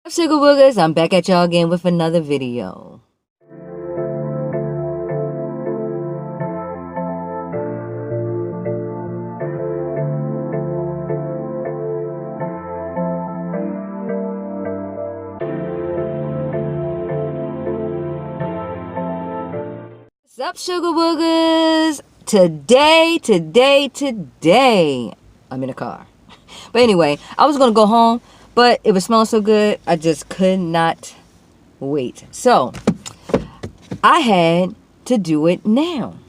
Sugar Wugas, I'm back at y'all again with another video. What's up, Sugar Woogers? Today, I'm in a car. But anyway, I was going to go home, but it was smelling so good, I just could not wait. So, I had to do it now.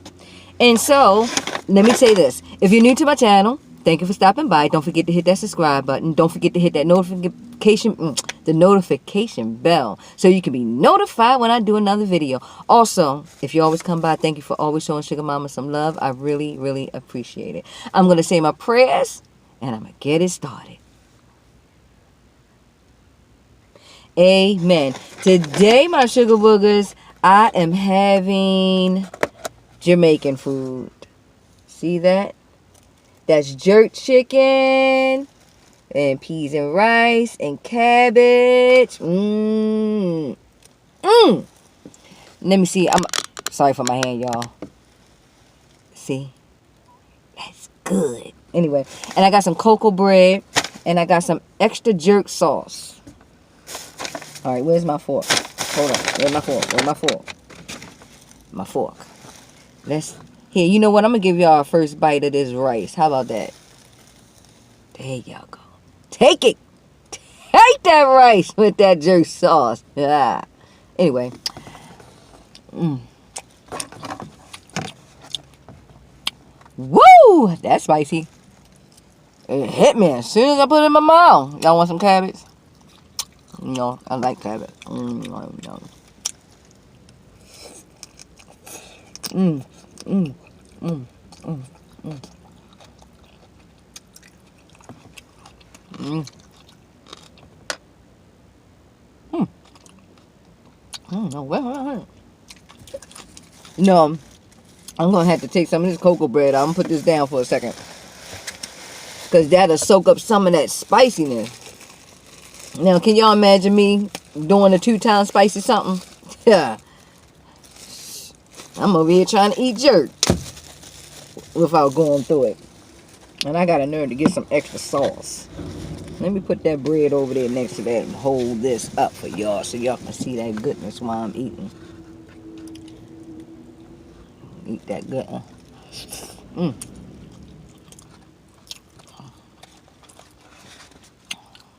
And so, let me say this. If you're new to my channel, thank you for stopping by. Don't forget to hit that subscribe button. Don't forget to hit that notification bell so you can be notified when I do another video. Also, if you always come by, thank you for always showing Sugar Mama some love. I really, really appreciate it. I'm going to say my prayers and I'm going to get it started. Amen. Today, my Sugar Boogers, I am having Jamaican food. See that? That's jerk chicken and peas and rice and cabbage. Let me see. I'm sorry for my hand, y'all. See? That's good. Anyway, and I got some cocoa bread and I got some extra jerk sauce. All right, where's my fork? Hold on. Where's my fork? Where's my fork? My fork. Here, you know what? I'm going to give y'all a first bite of this rice. How about that? There y'all go. Take it. Take that rice with that jerk sauce. Yeah. Anyway. Woo! That's spicy. It hit me as soon as I put it in my mouth. Y'all want some cabbage? You know, I like cabbage. No, I'm going to have to take some of this cocoa bread. I'm going to put this down for a second. Because that'll soak up some of that spiciness. Now, can y'all imagine me doing a 2-time spicy something? Yeah. I'm over here trying to eat jerk without going through it. And I got a nerve to get some extra sauce. Let me put that bread over there next to that and hold this up for y'all so y'all can see that goodness while I'm eating. Eat that good one.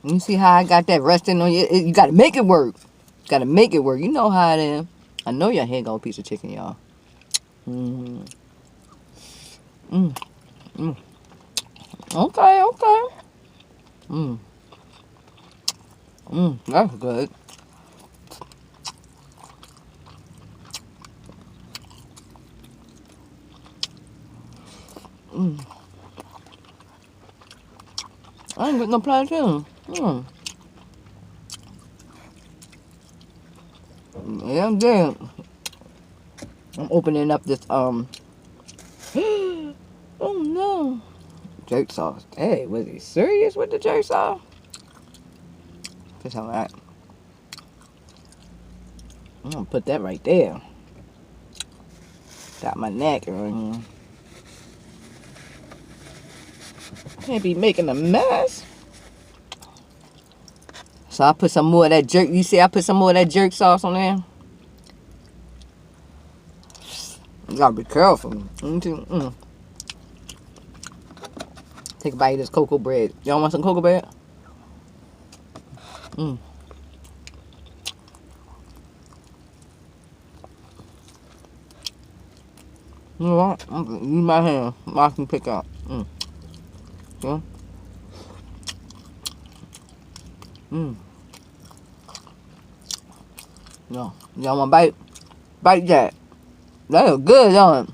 You see how I got that resting on you? You got to make it work. Got to make it work. You know how it is. I know your head got a piece of chicken, y'all. Okay. That's good. I ain't got no plantain. Yeah, I'm dead. I'm opening up this, oh no. Jerk sauce. Hey, was he serious with the jerk sauce? Just all right. I'm gonna put that right there. Got my neck right here. Can't be making a mess. So I put some more of that jerk. You see, I put some more of that jerk sauce on there. You gotta be careful. Take a bite of this cocoa bread. Y'all want some cocoa bread? You know what? I'm gonna use my hand. I can pick out. Yeah. No. Y'all want to bite? Bite that. That is good, don't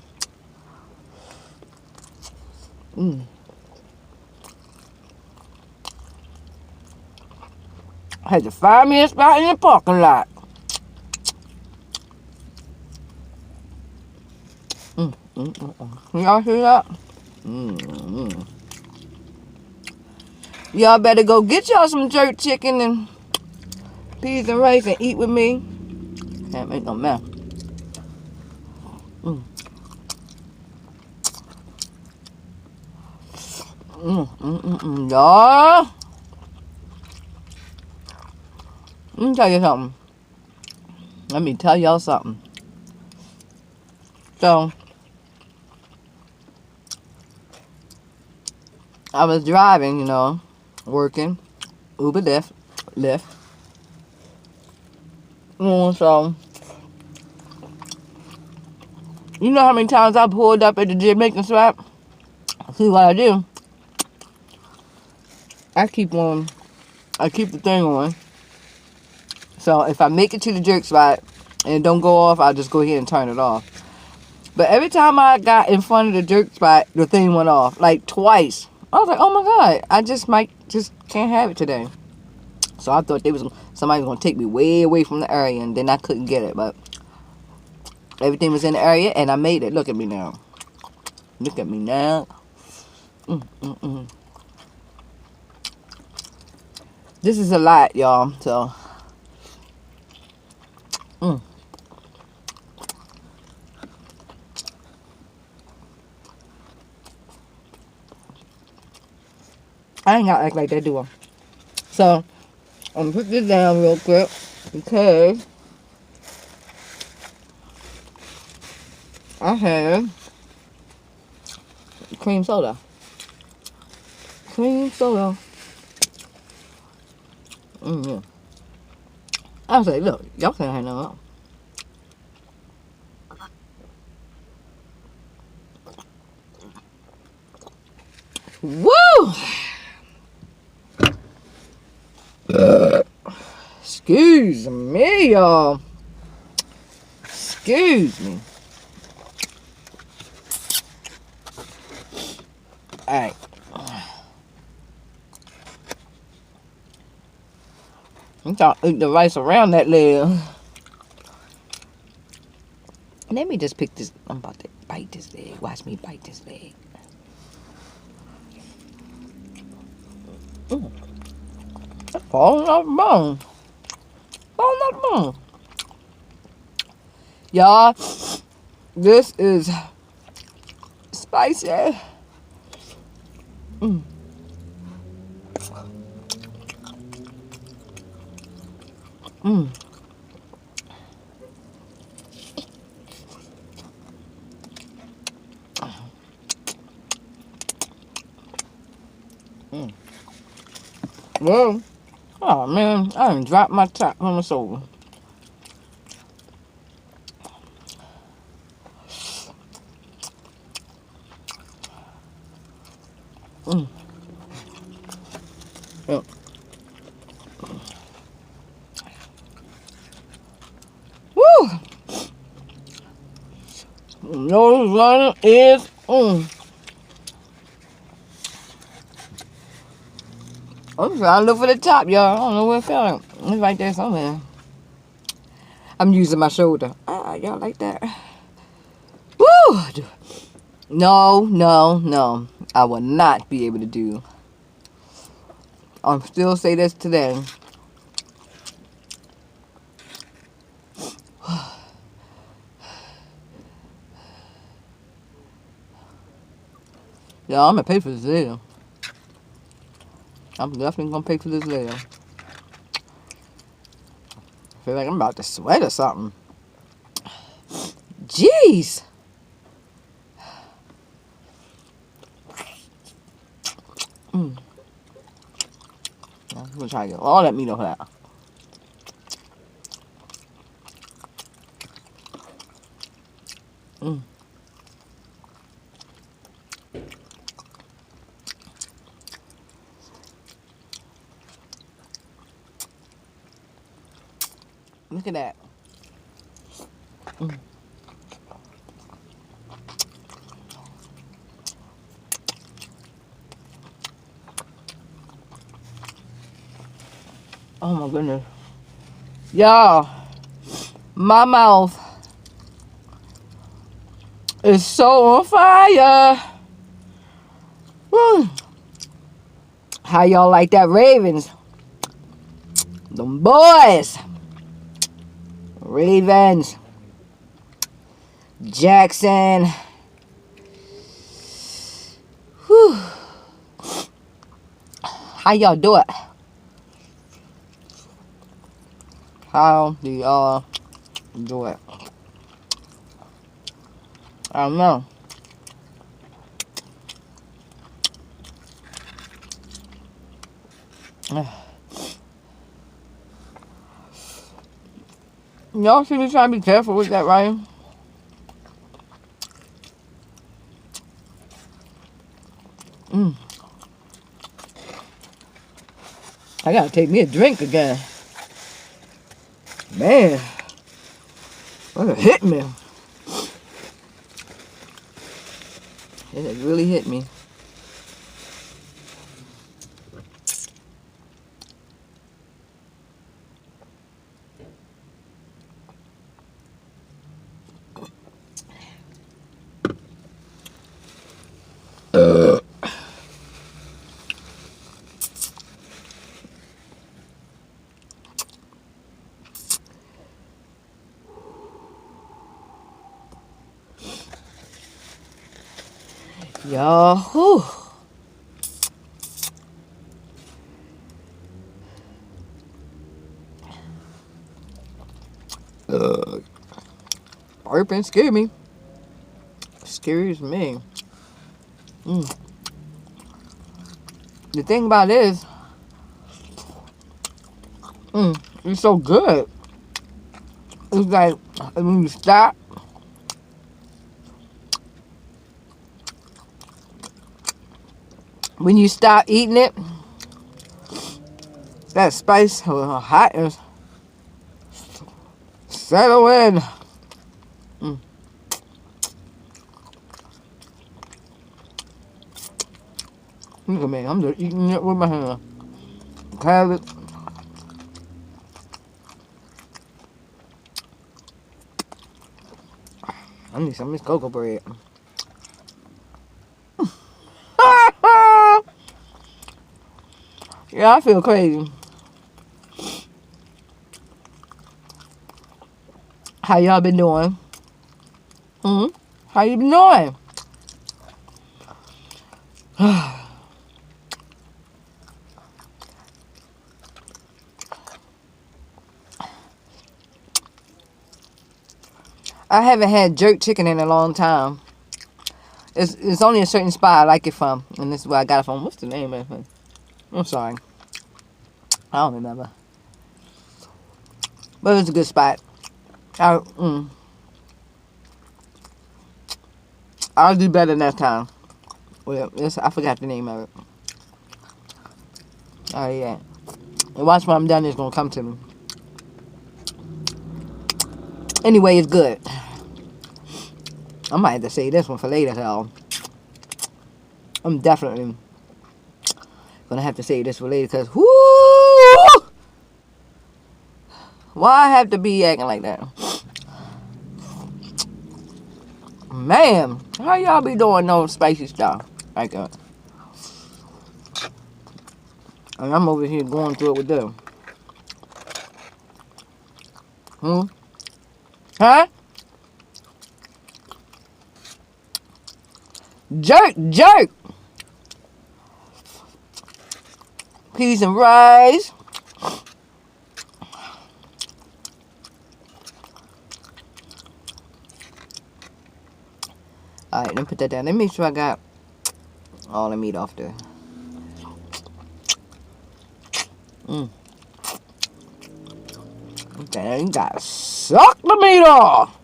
it? I had to find me a spot in the parking lot. Y'all hear that? Y'all better go get y'all some jerk chicken and peas and rice and eat with me, can't make no mess. Y'all, let me tell you something. Let me tell y'all something. So, I was driving, you know, working, Uber, Lyft. So, you know how many times I pulled up at the Jamiacan swap? See what I do? I keep the thing on. So if I make it to the jerk spot and it don't go off, I'll just go ahead and turn it off. But every time I got in front of the jerk spot, the thing went off. Like twice. I was like, oh my God, I just can't have it today. So I thought somebody was going to take me way away from the area, and then I couldn't get it. But everything was in the area, and I made it. Look at me now. Look at me now. This is a lot, y'all. So, I ain't got to act like that, do I? So, I'm going to put this down real quick because I have cream soda. Cream soda. Yeah. I was like, look, y'all can't have no more. Woo! Excuse me, y'all. Excuse me. Alright. I'm trying to eat the rice around that leg. Let me just pick this. I'm about to bite this leg. Watch me bite this leg. Falling off the bone. Falling off the bone. Y'all, this is spicy. Well, oh man, I done dropped my top on my soul. Yep. Woo! Nose running is I'm trying to look for the top, y'all. I don't know where it fell. It's right there somewhere. I'm using my shoulder. Y'all like that? Woo! No. I will not be able to do. I'll still say this today. Y'all, I'm gonna pay for this later. I'm definitely gonna pay for this later. I feel like I'm about to sweat or something. Jeez. I'm gonna try to get all that meat off of that. Look at that. Oh my goodness. Y'all, my mouth is so on fire. Woo. How y'all like that Ravens? Them boys. Ravens. Jackson. Whew. How y'all do it? How do y'all do it? I don't know. Y'all should be trying to be careful with that, right? I gotta take me a drink again. Man, that hit me. It really hit me. Y'all, whew. Burping scared me. Scares me. The thing about it is, it's so good. It's like when you stop, eating it, that spice or hotness settle in. Look at me, I'm just eating it with my hand. Carrot. I need some of this cocoa bread. Yeah, I feel crazy. How y'all been doing? How you been doing? I haven't had jerk chicken in a long time. It's only a certain spot I like it from, and this is where I got it from. What's the name of it? I'm sorry, I don't remember, but it's a good spot. I'll do better next time. Well, I forgot the name of it. Oh yeah, and watch when I'm done. It's gonna come to me. Anyway, it's good. I might have to save this one for later, though. I'm definitely gonna have to save this for later, because whoo! Why I have to be acting like that? Man, how y'all be doing no spicy stuff like that? And I'm over here going through it with them. Huh? Jerk! Peas and rice. Alright, let me put that down. Let me make sure I got all the meat off there. Okay, you gotta suck the meat off.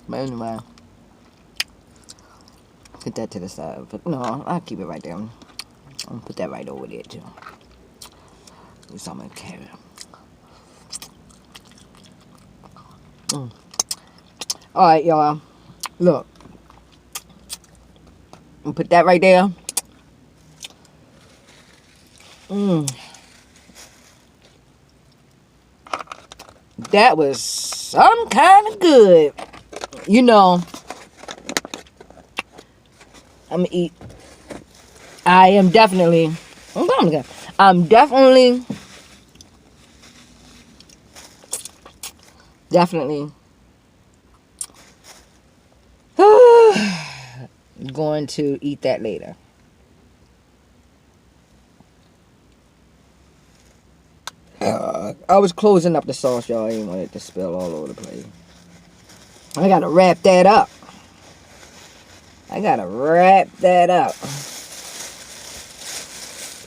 But anyway, put that to the side. But no, I'll keep it right there. I'm gonna put that right over there too. Do something carry. Alright, y'all. Look. Put that right there. That was some kind of good. You know, I'm gonna eat I am definitely, I'm definitely going to eat that later. I was closing up the sauce, y'all. I didn't want it to spill all over the place. I gotta wrap that up.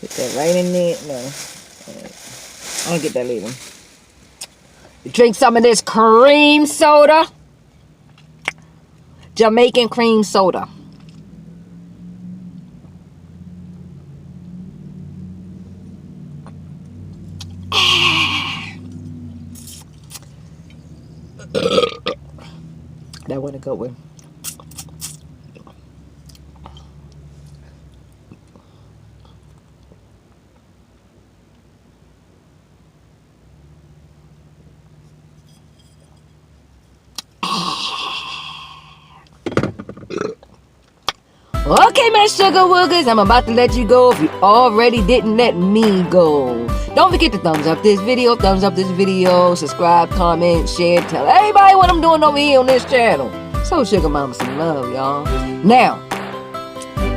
Put that right in there. No. I'll get that later. Drink some of this cream soda. Jamaican cream soda. That wasn't a good one. Okay, my sugar woogers, I'm about to let you go if you already didn't let me go. Don't forget to thumbs up this video, subscribe, comment, share, tell everybody what I'm doing over here on this channel. So Sugar Mama some love, y'all. Now,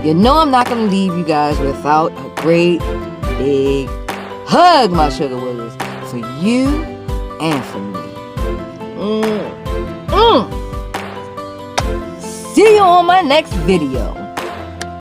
you know I'm not going to leave you guys without a great big hug, my sugar woogers, for you and for me. See you on my next video.